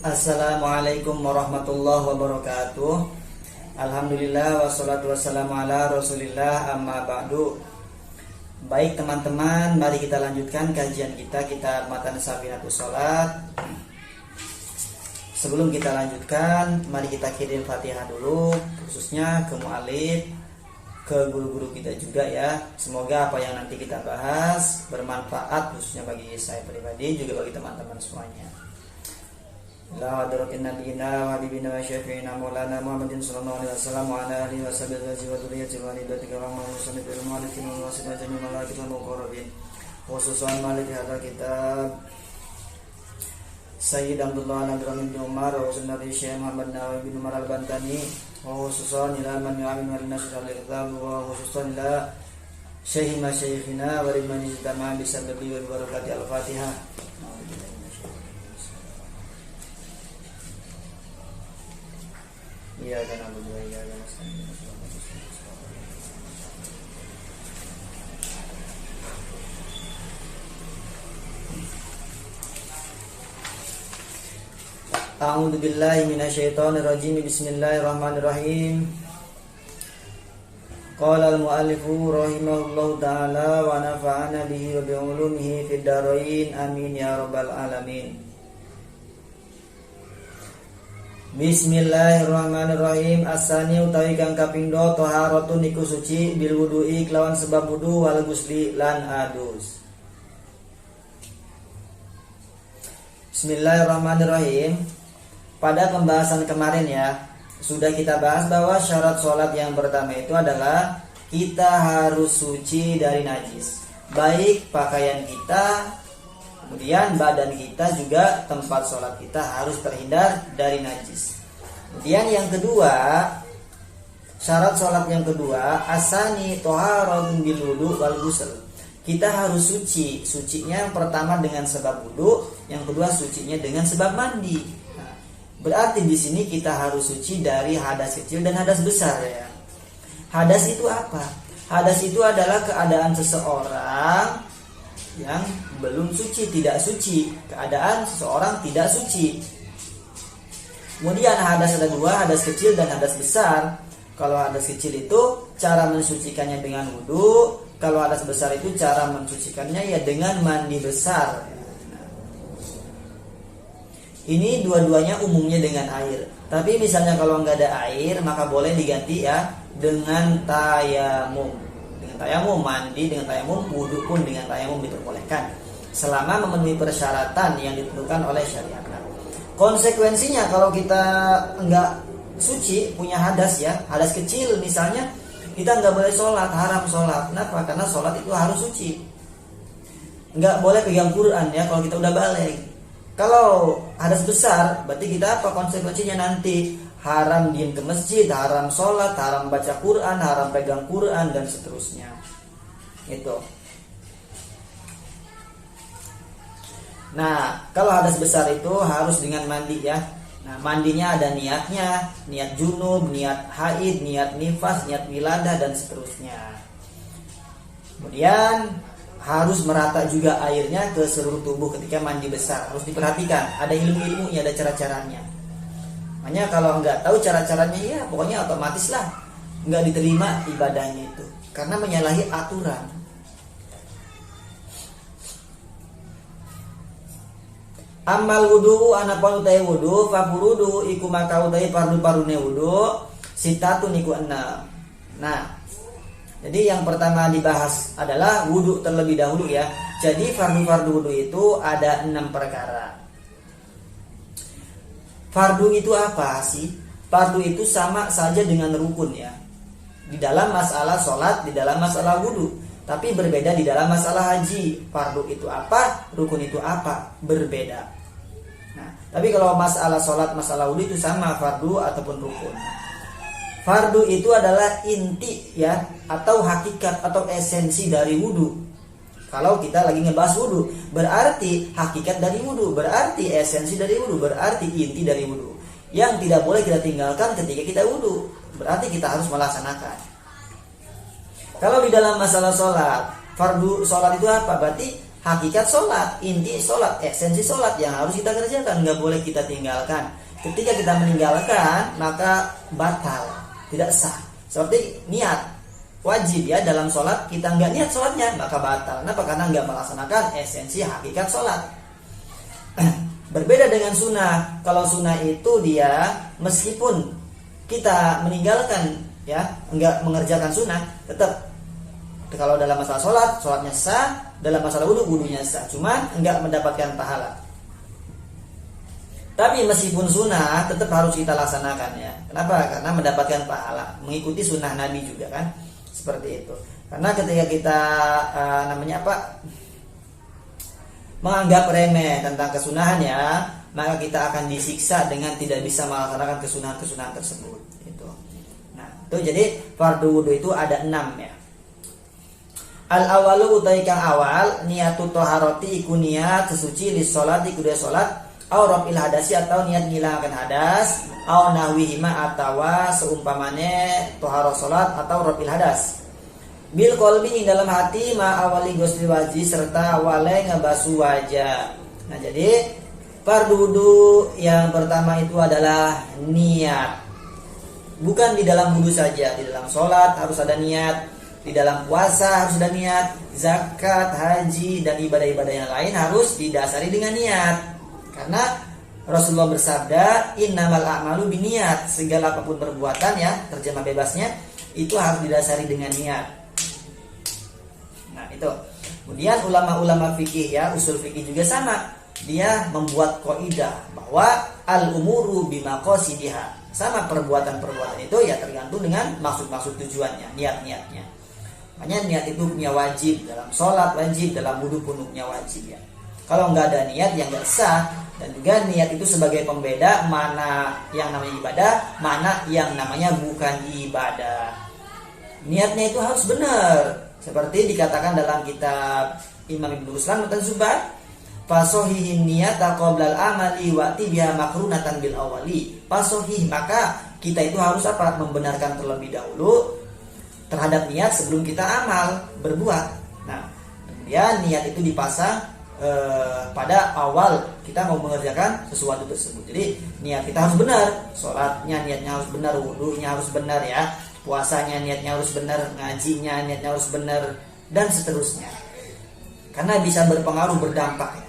Assalamualaikum warahmatullahi wabarakatuh. Alhamdulillah wassalatu wassalamu ala rasulillah amma ba'du. Baik teman-teman, mari kita lanjutkan kajian kita kitab Matan Safinatus Shalat. Sebelum kita lanjutkan, mari kita kirim Fatihah dulu, khususnya ke mu'alif, ke guru-guru kita juga ya. Semoga apa yang nanti kita bahas bermanfaat, khususnya bagi saya pribadi, juga bagi teman-teman semuanya. La hadratin nabiyina wa habibina wa syafi'ina maulana Muhammadin sallallahu alaihi wasallam wa ala alihi wa sahbihi wa dzurriyyatihi wa nidatika rahmah musannif bil malikin wa wasifah jami' malaikil muqarrabin khususan malik hadza kitab Sayyid Abdullah Al-Adramin bin Umar wa sunnati Syekh Muhammad Nawawi bin Umar Al-Bantani wa khususan ila man yu'amin wa linasir al-kitab wa khususan ila Syekh Masyayikhina wa liman ijtama'a bisababi wa barakati al-Fatihah. Iya kan Abu Dua iya kan A'udzu billahi minasyaitonir rajim. Bismillahirrahmanirrahim. Qala al-mu'allifu rahimahullahu ta'ala wa nafa'ana bihi wa bi ulumihi fid dharain amin ya rabbal alamin. Bismillahirrahmanirrahim. Asani utawi kang kapindo taharatun iku suci bil wudu'i kelawan sebab wudu wal gusli lan adus. Bismillahirrahmanirrahim. Pada pembahasan kemarin ya, sudah kita bahas bahwa syarat sholat yang pertama itu adalah kita harus suci dari najis, baik pakaian kita, kemudian badan kita, juga tempat sholat kita harus terhindar dari najis. Kemudian yang kedua, syarat sholat yang kedua, asani toharon bil wudu wal ghusl. Kita harus suci. Sucinya yang pertama dengan sebab wudu, yang kedua sucinya dengan sebab mandi. Nah, berarti di sini kita harus suci dari hadas kecil dan hadas besar ya. Hadas itu apa? Hadas itu adalah keadaan seseorang yang belum suci, tidak suci, keadaan seseorang tidak suci. Kemudian hadas ada dua, hadas kecil dan hadas besar. Kalau hadas kecil itu cara mensucikannya dengan wudu, kalau hadas besar itu cara mensucikannya ya dengan mandi besar. Ini dua-duanya umumnya dengan air. Tapi misalnya kalau nggak ada air, maka boleh diganti ya dengan tayamum. Tayamum, mandi dengan tayamum, wudu pun dengan tayamum diperbolehkan selama memenuhi persyaratan yang ditentukan oleh syariat. Konsekuensinya kalau kita enggak suci, punya hadas ya, hadas kecil misalnya, kita enggak boleh sholat, haram sholat. Kenapa? Karena sholat itu harus suci. Enggak boleh pegang Quran ya kalau kita udah balik. Kalau hadas besar, berarti kita apa konsekuensinya nanti? Haram diem ke masjid, haram sholat, haram baca Quran, haram pegang Quran, dan seterusnya. Itu. Nah, kalau hadas besar itu harus dengan mandi ya. Nah, mandinya ada niatnya, niat junub, niat haid, niat nifas, niat wiladah, dan seterusnya. Kemudian harus merata juga airnya ke seluruh tubuh ketika mandi besar. Harus diperhatikan, ada ilmu-ilmunya, ada cara-caranya. Makanya kalau nggak tahu cara-caranya ya pokoknya otomatis lah nggak diterima ibadahnya itu karena menyalahi aturan. Amal wudu anapun utai wudu fafurudu iku maka utai pardu-pardune wudu sitatun iku 6. Nah, jadi yang pertama dibahas adalah wudu terlebih dahulu ya. Jadi fardu-fardu wudu itu ada 6 perkara. Fardu itu apa sih? Fardu itu sama saja dengan rukun ya. Di dalam masalah sholat, di dalam masalah wudu. Tapi berbeda di dalam masalah haji. Fardu itu apa? Rukun itu apa? Berbeda. Nah, tapi kalau masalah sholat, masalah wudu itu sama, fardu ataupun rukun. Fardu itu adalah inti ya, atau hakikat atau esensi dari wudu. Kalau kita lagi ngebahas wudu, berarti hakikat dari wudu, berarti esensi dari wudu, berarti inti dari wudu. Yang tidak boleh kita tinggalkan ketika kita wudu, berarti kita harus melaksanakan. Kalau di dalam masalah sholat, fardu sholat itu apa? Berarti hakikat sholat, inti sholat, esensi sholat yang harus kita kerjakan, nggak boleh kita tinggalkan. Ketika kita meninggalkan maka batal, tidak sah. Seperti niat, wajib ya dalam sholat, kita nggak niat sholatnya maka batal. Kenapa? Karena nggak melaksanakan esensi hakikat sholat. Berbeda dengan sunnah. Kalau sunnah itu dia meskipun kita meninggalkan ya, nggak mengerjakan sunnah, tetap kalau dalam masalah sholat, sholatnya sah, dalam masalah wudhu, wudhunya sah, cuman nggak mendapatkan pahala. Tapi meskipun sunnah tetap harus kita laksanakan ya. Kenapa? Karena mendapatkan pahala, mengikuti sunnah Nabi juga kan, seperti itu. Karena ketika kita menganggap remeh tentang kesunahan ya, maka kita akan disiksa dengan tidak bisa melaksanakan kesunahan-kesunahan tersebut. Itu. Nah, itu jadi fardu wudu itu ada 6 ya. Al awalu utai kang awal niatu toharoti iku niat sesuci lis sholat iku dia sholat, au rafil hadasi atau niat ngilangkan hadas, au nahwihima atawa seumpamane toharo sholat atau rafil hadas. Bil kolbi dalam hati ma awali ghusli wajhi serta awale ngebasuh wajah. Nah, jadi fardu wudu yang pertama itu adalah niat. Bukan di dalam wudu saja, di dalam sholat harus ada niat, di dalam puasa harus ada niat, zakat, haji dan ibadah-ibadah yang lain harus didasari dengan niat. Karena Rasulullah bersabda, innamal a'malu binniyat, segala apapun perbuatan ya, terjemah bebasnya itu harus didasari dengan niat. Nah, itu. Kemudian ulama-ulama fikih ya, usul fikih juga sama. Dia membuat kaidah bahwa al-umuru bimaqasidiha. Sama perbuatan-perbuatan itu ya tergantung dengan maksud-maksud tujuannya, niat-niatnya. Makanya niat itu punya wajib, dalam sholat wajib, dalam wudu pun punya wajib ya. Kalau nggak ada niat yang nggak sah. Dan juga niat itu sebagai pembeda mana yang namanya ibadah, mana yang namanya bukan ibadah. Niatnya itu harus benar. Seperti dikatakan dalam kitab Imam Ibnu Ruslan dan Zubair, fasohihin niyata qoblal amali wa'ti biha makrunatan bil awali. Fasohih, maka kita itu harus apa? Membenarkan terlebih dahulu terhadap niat sebelum kita amal, berbuat. Nah, kemudian niat itu dipasang pada awal kita mau mengerjakan sesuatu tersebut. Jadi niat kita harus benar, sholatnya niatnya harus benar, wudunya harus benar ya, puasanya niatnya harus benar, ngajinya niatnya harus benar, dan seterusnya. Karena bisa berpengaruh, berdampak ya.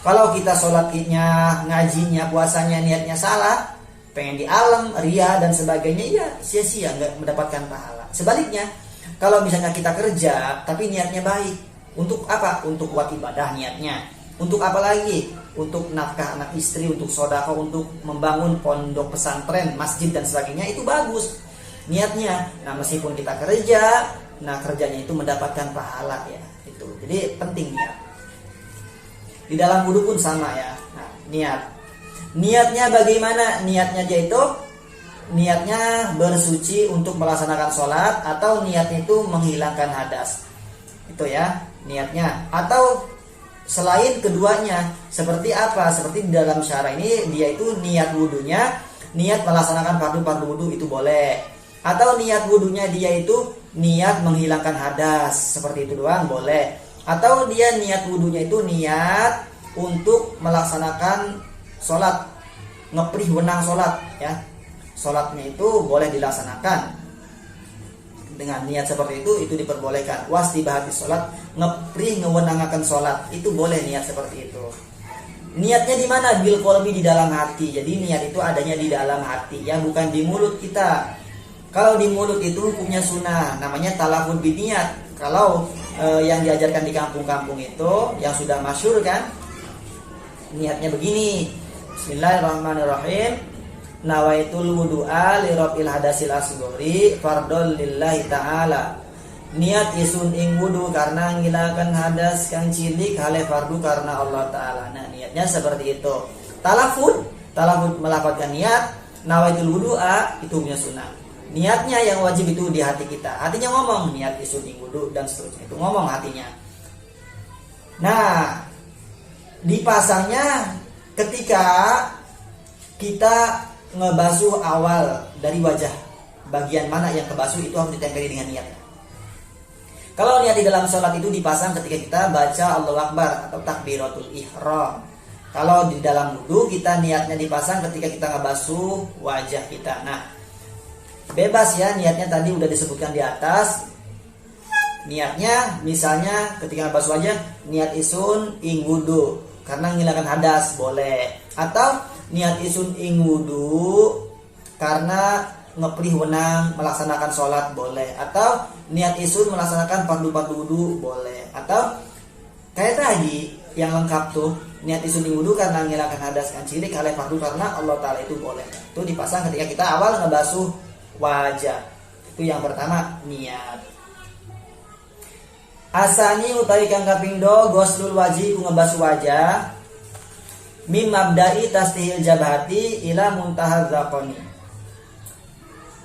Kalau kita sholatnya, ngajinya, puasanya niatnya salah, pengen di alam, ria dan sebagainya, ya sia-sia, nggak mendapatkan pahala. Sebaliknya, kalau misalnya kita kerja tapi niatnya baik, untuk apa? Untuk buat ibadah niatnya. Untuk apa lagi? Untuk nafkah anak istri, untuk sedekah, untuk membangun pondok pesantren, masjid dan sebagainya, itu bagus niatnya. Nah, meskipun kita kerja, nah kerjanya itu mendapatkan pahala ya. Itu. Jadi penting niat. Di dalam wudu pun sama ya. Nah, niat. Niatnya bagaimana? Niatnya yaitu niatnya bersuci untuk melaksanakan sholat, atau niatnya itu menghilangkan hadas. Itu ya niatnya. Atau selain keduanya, seperti apa? Seperti di dalam syarah ini dia itu niat wudunya, niat melaksanakan fardu wudu itu boleh. Atau niat wudunya dia itu niat menghilangkan hadas, seperti itu doang boleh. Atau dia niat wudunya itu niat untuk melaksanakan sholat, ngeprih wenang sholat ya. Sholatnya itu boleh dilaksanakan dengan niat seperti itu diperbolehkan. Wastibahati sholat, ngeprih ngewenangaken sholat, itu boleh niat seperti itu. Niatnya di mana? Bil qalbi, di dalam hati. Jadi niat itu adanya di dalam hati ya, bukan di mulut kita. Kalau di mulut itu hukumnya sunnah, namanya talafud biniat. Kalau yang diajarkan di kampung-kampung itu yang sudah masyhur kan, niatnya begini. Bismillahirrahmanirrahim. Nawaitul wudu'a li raf'il hadasil asghari fardhon lillahi ta'ala. Niat isun ing wudu karena ngilangkan hadas kang cilik hale fardu karena Allah taala. Nah, niatnya seperti itu. Talafud melafadzkan niat. Nawaitul wudu'a itu punya sunnah. Niatnya yang wajib itu di hati kita. Hatinya ngomong niat isun ing wudu dan seterusnya. Itu ngomong hatinya. Nah, dipasangnya ketika kita ngebasuh awal dari wajah, bagian mana yang kebasuh itu harus ditempeli dengan niat. Kalau niat di dalam sholat itu dipasang ketika kita baca Allahu Akbar atau takbiratul ihram. Kalau di dalam wudu kita niatnya dipasang ketika kita ngebasuh wajah kita. Nah, bebas ya, niatnya tadi udah disebutkan di atas. Niatnya misalnya ketika ngebasuh wajah niat isun ing wudu karena menghilangkan hadas boleh, atau niat isun ing wudu karena ngeprih wenang melaksanakan sholat boleh, atau niat isun melaksanakan fardu-fardu wudu boleh, atau kayak tadi yang lengkap tuh niat isun ing wudu karena menghilangkan hadas kan cilik oleh fardu karena Allah Ta'ala itu boleh. Itu dipasang ketika kita awal ngebasuh wajah. Itu yang pertama, niat. Asani utawi kang kaping 2 ghuslul wajhi ku ngebasuh wajah mim mabda'i tasdihil jabhati ila muntaha dzaqani.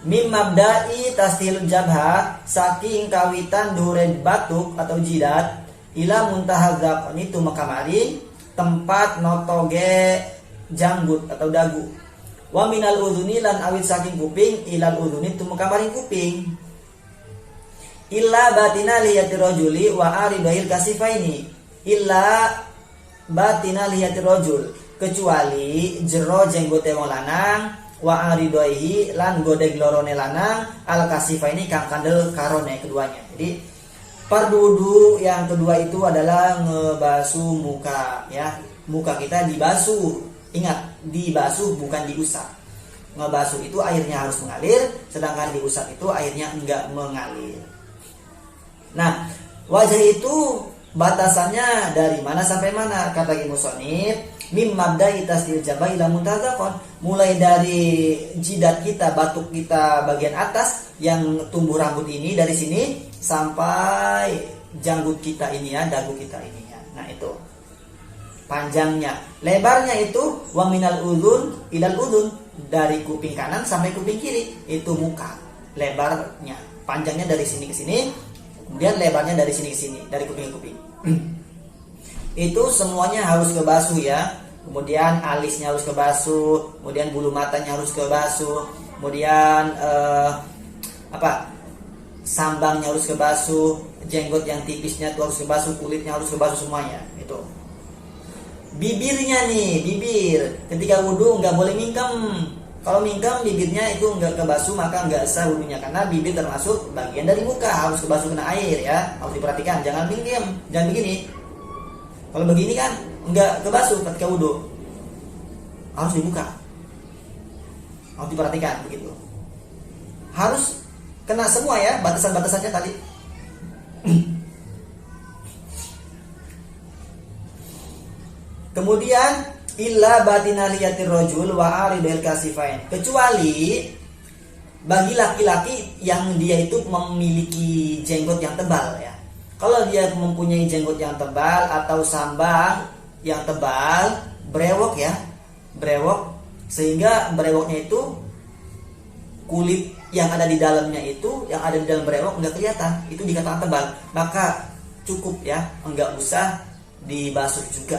Mim mabda'i tasdihil jabha saking kawitan duren batuk atau jidat ila muntaha dzaqani tu makamari tempat notoge janggut atau dagu. Wa minal udhuni lan awit saking kuping ilal udhuni tu makamari kuping. Illa batina liyati rajuli wa aridahil kasifaini. Illa batina liyati rajul, kecuali jero jenggote wong lanang wa aridahi lan godeg lorone lanang al kasifaini kang kandel karone keduanya. Jadi pardudu yang kedua itu adalah ngebasuh muka ya. Muka kita dibasuh. Ingat, dibasuh bukan diusap. Ngebasuh itu airnya harus mengalir, sedangkan diusap itu airnya enggak mengalir. Nah, wajah itu batasannya dari mana sampai mana? Kata musonif, mim mabda'i tasdil jabah ila muntazaqon, mulai dari jidat kita, batuk kita bagian atas yang tumbuh rambut ini dari sini sampai janggut kita ini ya, dagu kita ini ya. Nah, itu panjangnya. Lebarnya itu wa minal udhun ilal udhun, dari kuping kanan sampai kuping kiri, itu muka. Lebarnya, panjangnya dari sini ke sini, kemudian lebarnya dari sini ke sini, dari kuping ke kuping. Itu semuanya harus kebasuh ya. Kemudian alisnya harus kebasuh, kemudian bulu matanya harus kebasuh, kemudian sambangnya harus kebasuh, jenggot yang tipisnya itu harus kebasuh, kulitnya harus kebasuh semuanya. Itu. Bibirnya nih, bibir ketika wudhu nggak boleh mingkem. Kalau mingkem bibirnya itu nggak kebasuh maka nggak sah wudhunya, karena bibir termasuk bagian dari muka, harus kebasuh kena air ya, harus diperhatikan. Jangan mingkem, jangan begini. Kalau begini kan nggak kebasuh ketika wudhu, harus dibuka, harus diperhatikan begitu. Harus kena semua ya, batasan-batasannya tadi. Kemudian illa batina liyatir rajul wa aridil kasifain, kecuali bagi laki-laki yang dia itu memiliki jenggot yang tebal ya. Kalau dia mempunyai jenggot yang tebal atau sambang yang tebal, brewok ya, brewok, sehingga brewoknya itu kulit yang ada di dalamnya itu, yang ada di dalam brewok nggak kelihatan, itu dikatakan tebal, maka cukup ya, nggak usah dibasuh juga.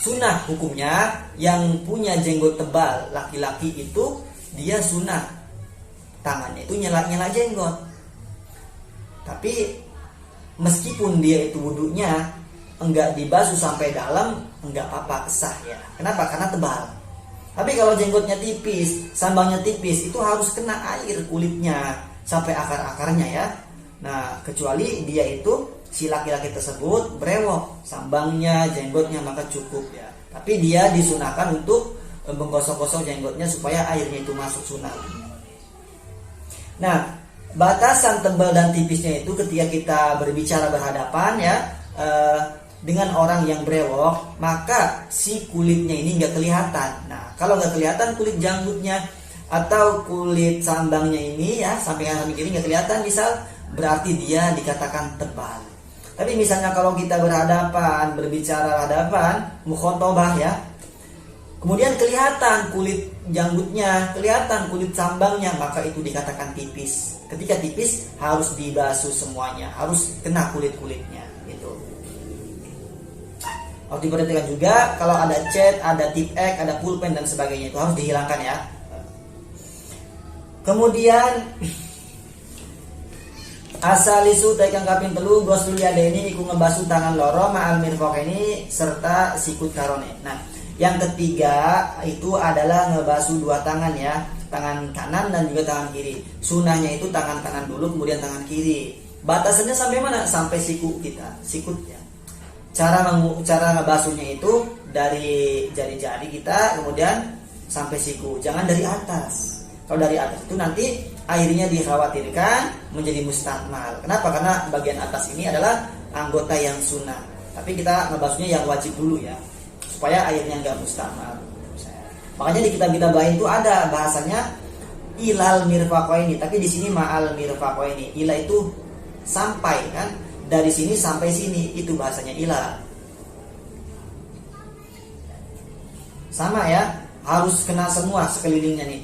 Sunnah hukumnya yang punya jenggot tebal laki-laki itu dia sunnah tangannya itu nyela-nyela jenggot. Tapi meskipun dia itu wudunya enggak dibasuh sampai dalam, enggak apa-apa, sah ya. Kenapa? Karena tebal. Tapi kalau jenggotnya tipis, sambangnya tipis, itu harus kena air kulitnya sampai akar-akarnya ya. Nah, kecuali dia itu si laki-laki tersebut brewok, sambangnya, jenggotnya, maka cukup ya. Tapi dia disunahkan untuk menggosok-gosok jenggotnya supaya airnya itu masuk sunnah. Nah, batasan tebal dan tipisnya itu ketika kita berbicara berhadapan ya dengan orang yang brewok, maka si kulitnya ini nggak kelihatan. Nah, kalau nggak kelihatan kulit janggutnya atau kulit sambangnya ini ya, samping kanan samping kiri nggak kelihatan, misal, berarti dia dikatakan tebal. Tapi misalnya kalau kita berhadapan, berbicara hadapan, mukhotobah ya, kemudian kelihatan kulit janggutnya, kelihatan kulit sambangnya, maka itu dikatakan tipis. Ketika tipis harus dibasuh semuanya, harus kena kulit-kulitnya gitu. Harus diperhatikan juga kalau ada cat, ada tip X, ada pulpen dan sebagainya, itu harus dihilangkan ya. Kemudian Asalisu tekan kaping telu goslul yadaini iku ngebasuh tangan loro ma'al mirfaqaini serta sikut karone. Nah, yang ketiga itu adalah ngebasuh dua tangan ya, tangan kanan dan juga tangan kiri. Sunahnya itu tangan kanan dulu kemudian tangan kiri. Batasannya sampai mana? Sampai siku kita, sikut ya. Cara ngebasuhnya itu dari jari-jari kita kemudian sampai siku, jangan dari atas. Kalau dari atas itu nanti airnya dikhawatirkan menjadi mustakmal. Kenapa? Karena bagian atas ini adalah anggota yang sunnah. Tapi kita ngebasuhnya yang wajib dulu ya, supaya airnya nggak mustakmal. Makanya di kitab-kitab lain itu ada bahasanya ilal mirfaqaini, tapi di sini ma'al mirfaqaini. Ila itu sampai kan, dari sini sampai sini itu bahasanya ilal. Sama ya, harus kena semua sekelilingnya nih.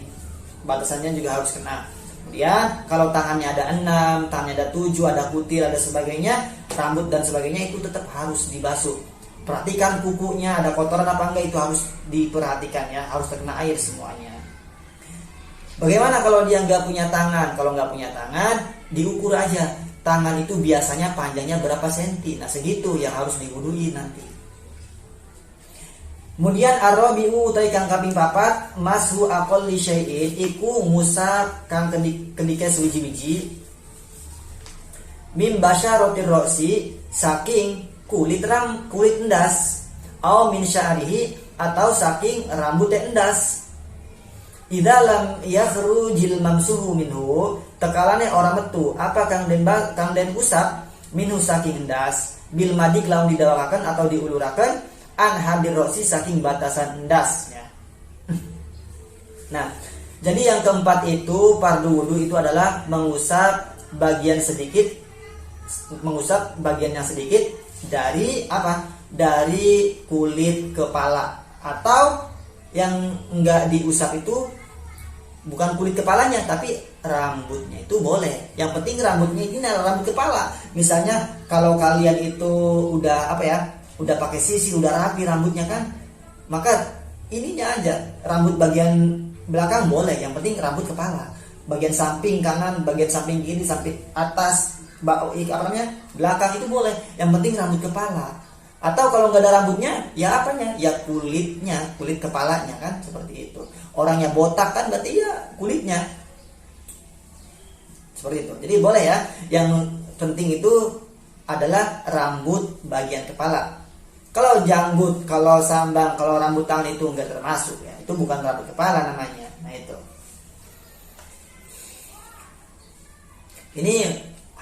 Batasannya juga harus kena. Kemudian kalau tangannya ada 6, tangannya ada 7, ada kutil, ada sebagainya, rambut dan sebagainya itu tetap harus dibasuh. Perhatikan kukunya ada kotoran apa enggak, itu harus diperhatikan ya, harus terkena air semuanya. Bagaimana kalau dia nggak punya tangan? Kalau nggak punya tangan, diukur aja. Tangan itu biasanya panjangnya berapa senti. Nah segitu yang harus diwudui nanti. Kemudian ar-rabi'u utai kang kaping papat mashu aqalli syai'in iku ngusap kang kendike suwiji-wiji mim basyaratir roksi saking kulit endas au min sya'rihi atau saking rambutnya endas. Idza lam yakhrujil mamsuhu minhu tekalane orang metu apa kang den usap minhu saking endas bil madik laun didawakaken atau diuluraken an hadir roksi saking batasan endas ya. Nah, jadi yang keempat itu fardu wudu itu adalah mengusap bagian yang sedikit dari apa? Dari kulit kepala, atau yang enggak diusap itu bukan kulit kepalanya tapi rambutnya itu boleh. Yang penting rambutnya ini adalah rambut kepala. Misalnya kalau kalian itu udah udah pakai sisir, udah rapi rambutnya kan, maka ininya aja rambut bagian belakang boleh, yang penting rambut kepala. Bagian samping kanan, bagian samping kiri, sampai atas belakang itu boleh, yang penting rambut kepala. Atau kalau nggak ada rambutnya, ya apanya? Ya kulitnya, kulit kepalanya kan, seperti itu. Orangnya botak kan berarti ya kulitnya. Seperti itu. Jadi boleh ya. Yang penting itu adalah rambut bagian kepala. Kalau janggut, kalau sambang, kalau rambut tangan itu enggak termasuk ya. Itu bukan rambut kepala namanya. Nah itu. Ini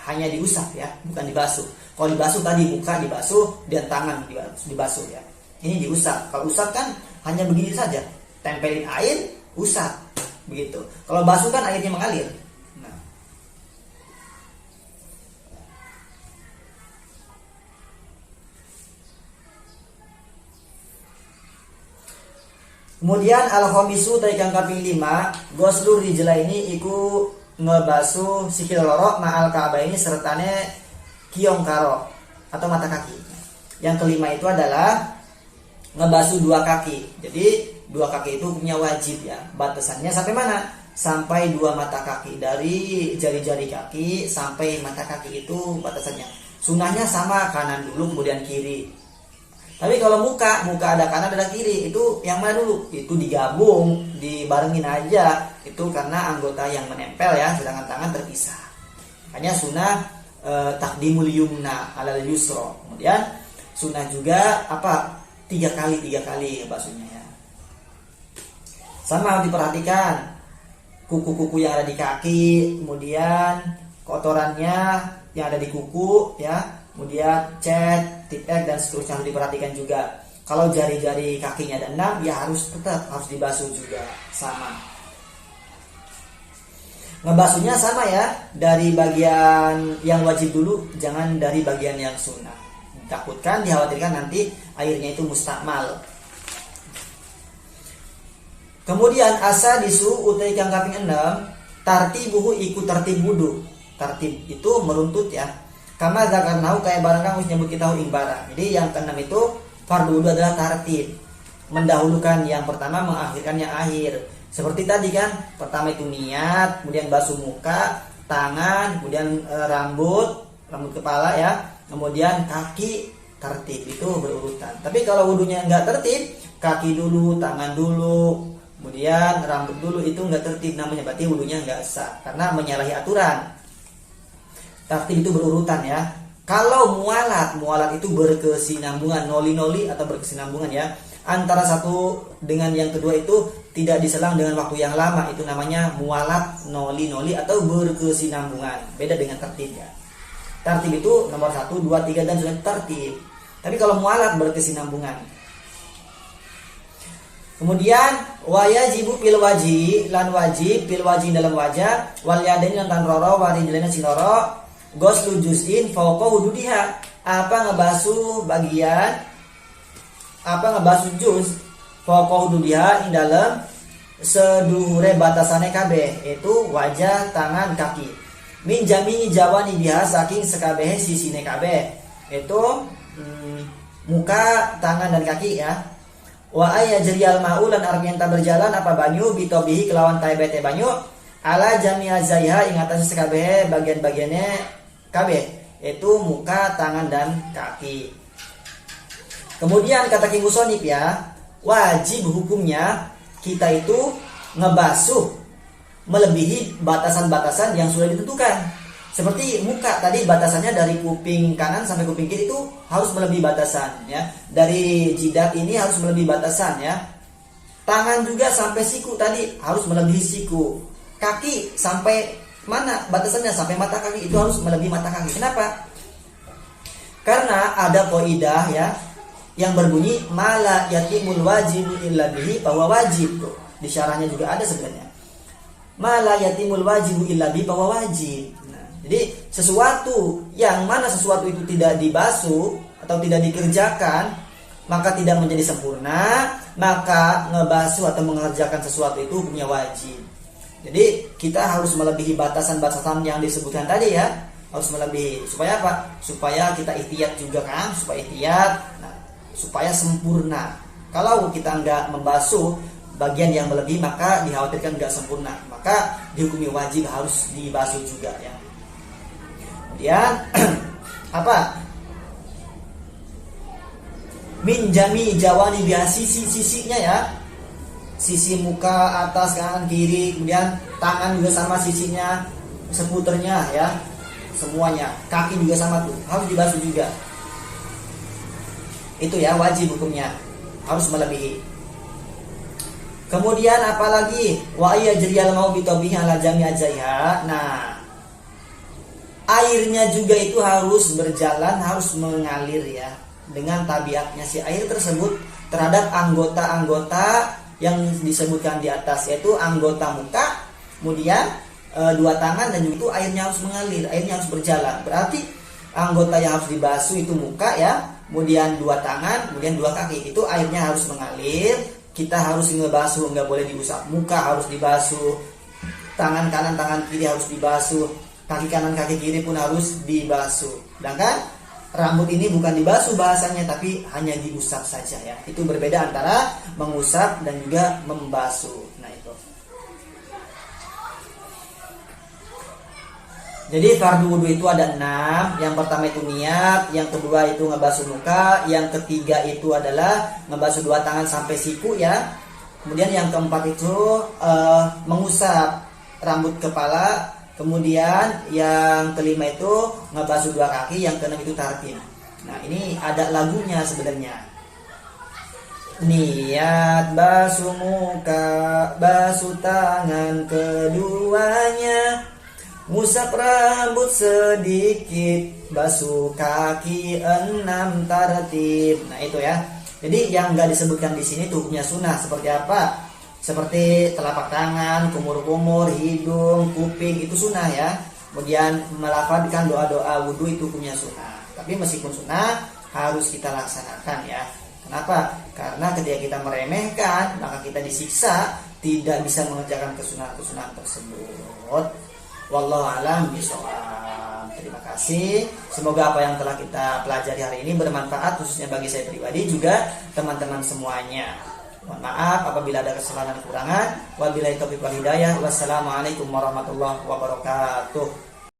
hanya diusap ya, bukan dibasuh. Kalau dibasuh tadi muka dibasuh dan tangan dibasuh ya. Ini diusap. Kalau usap kan hanya begini saja. Tempelin air, usap. Begitu. Kalau basuh kan airnya mengalir. Kemudian al-khamisu dari kang kaping 5 goslur rijla ini iku ngebasuh sikil loro ma'al ka'bah ini sertane kiong karo atau mata kaki. Yang kelima itu adalah ngebasuh dua kaki. Jadi dua kaki itu punya wajib ya. Batasannya sampai mana? Sampai dua mata kaki. Dari jari-jari kaki sampai mata kaki itu batasannya. Sunahnya sama, kanan dulu kemudian kiri. Tapi kalau muka ada kanan ada kiri, itu yang mana dulu? Itu digabung, dibarengin aja. Itu karena anggota yang menempel ya, sedangkan tangan terpisah. Makanya sunnah takdimul yumna alal yusro. Kemudian sunnah juga tiga kali basuhnya ya. Sama harus diperhatikan kuku-kuku yang ada di kaki, kemudian kotorannya yang ada di kuku ya. Kemudian cat, tipek dan seterusnya harus diperhatikan juga. Kalau jari-jari kakinya ada 6 ya harus dibasuh juga sama. Ngebasuhnya sama ya, dari bagian yang wajib dulu, jangan dari bagian yang sunnah. Dikhawatirkan nanti airnya itu mustakmal. Kemudian asa disu utai kang kaping 6 tartibuhu ikut tertib wudu. Tertib itu meruntut ya. Kama zakarnahu kayak barang kang nyebut kita ing barang. Jadi yang keenam itu fardu wudu adalah tartib. Mendahulukan yang pertama, mengakhirkan yang akhir. Seperti tadi kan, pertama itu niat, kemudian basuh muka, tangan, kemudian rambut kepala ya, kemudian kaki tertib, itu berurutan. Tapi kalau wudunya nggak tertib, kaki dulu, tangan dulu, kemudian rambut dulu, itu nggak tertib namanya, berarti wudunya nggak sah karena menyalahi aturan. Tertib itu berurutan ya. Kalau mualat itu berkesinambungan, noli atau berkesinambungan ya. Antara satu dengan yang kedua itu tidak diselang dengan waktu yang lama, itu namanya mualat, noli atau berkesinambungan. Beda dengan tertib ya. Tertib itu nomor 1, 2, 3 dan sudah tertib. Tapi kalau mualat berkesinambungan. Kemudian wayajibu pil waji lan wajib pil waji dalam wajah, wal yadaini lan tanroro warijlaina sinoro goslu juz'in fawqa hududiha. Ngebasuh juz fawqa hududiha ing dalam seduhure batasane kabeh, itu wajah, tangan, kaki. Min jami'i jawani biha saking sekabehe sisine kabeh, itu muka, tangan dan kaki ya. Wa ayajriyal ma'ulan artian tak berjalan apa banyu bitobihi kelawan taibete banyu ala jami'a zaiha ing atase sekabehe bagian-bagiannya kabeh, itu muka, tangan dan kaki. Kemudian kata Ki Musonif ya, wajib hukumnya kita itu ngebasuh melebihi batasan-batasan yang sudah ditentukan. Seperti muka tadi batasannya dari kuping kanan sampai kuping kiri itu harus melebihi batasan ya. Dari jidat ini harus melebihi batasan ya. Tangan juga sampai siku tadi harus melebihi siku. Kaki sampai mana batasannya, sampai mata kaki, itu harus melebihi mata kaki. Kenapa? Karena ada qaidah ya yang berbunyi mala yatimul wajib illa bihi, bahwa wajib tuh. Di syarahnya juga ada sebenarnya. Mala yatimul wajib illa bihi, bahwa wajib. Nah, jadi sesuatu yang mana sesuatu itu tidak dibasuh atau tidak dikerjakan, maka tidak menjadi sempurna, maka ngebasuh atau mengerjakan sesuatu itu hukumnya wajib. Jadi kita harus melebihi batasan-batasan yang disebutkan tadi ya, harus melebihi. Supaya apa? Supaya kita ihtiyat juga kan, supaya ihtiyat, supaya sempurna. Kalau kita nggak membasuh bagian yang melebihi, maka dikhawatirkan nggak sempurna, maka dihukumi wajib harus dibasuh juga ya. Kemudian apa? Min jami jawani biha, sisi-sisinya ya. Sisi muka, atas, kanan, kiri, kemudian tangan juga sama sisinya, seputernya ya, semuanya. Kaki juga sama tuh, harus dibasuh juga. Itu ya wajib hukumnya, harus melebihi. Kemudian apalagi wa ayajriyal mau bitobihi ala jami ajaiha. Nah, airnya juga itu harus berjalan, harus mengalir ya, dengan tabiatnya si air tersebut terhadap anggota-anggota yang disebutkan di atas, yaitu anggota muka, kemudian dua tangan, dan itu airnya harus mengalir, airnya harus berjalan. Berarti anggota yang harus dibasuh itu muka ya, kemudian dua tangan, kemudian dua kaki, itu airnya harus mengalir. Kita harus ngebasuh, nggak boleh diusap. Muka harus dibasuh, tangan kanan, tangan kiri harus dibasuh, kaki kanan, kaki kiri pun harus dibasuh. Sedangkan rambut ini bukan dibasuh bahasanya, tapi hanya diusap saja ya. Itu berbeda antara mengusap dan juga membasuh. Nah itu. Jadi fardu wudu itu ada 6. Yang pertama itu niat, yang kedua itu ngebasuh muka, yang ketiga itu adalah ngebasuh dua tangan sampai siku ya. Kemudian yang keempat itu mengusap rambut kepala. Kemudian yang kelima itu ngebasuh dua kaki, yang keenam itu tartib. Nah ini ada lagunya sebenarnya. Niat basuh muka, basuh tangan keduanya, ngusap rambut sedikit, basuh kaki 6 tartib. Nah itu ya. Jadi yang nggak disebutkan di sini tuh hukumnya sunnah. Seperti apa? Seperti telapak tangan, kumur-kumur, hidung, kuping, itu sunnah ya. Kemudian melafadzkan doa-doa wudhu itu hukumnya sunnah. Tapi meskipun sunnah harus kita laksanakan ya. Kenapa? Karena ketika kita meremehkan, maka kita disiksa, tidak bisa mengerjakan kesunahan-kesunahan tersebut. Wallahu a'lam bishawab. Terima kasih. Semoga apa yang telah kita pelajari hari ini bermanfaat, khususnya bagi saya pribadi, juga teman-teman semuanya. Mohon maaf apabila ada kesalahan dan kekurangan. Wabillahi taufiq wal hidayah. Wassalamualaikum warahmatullahi wabarakatuh.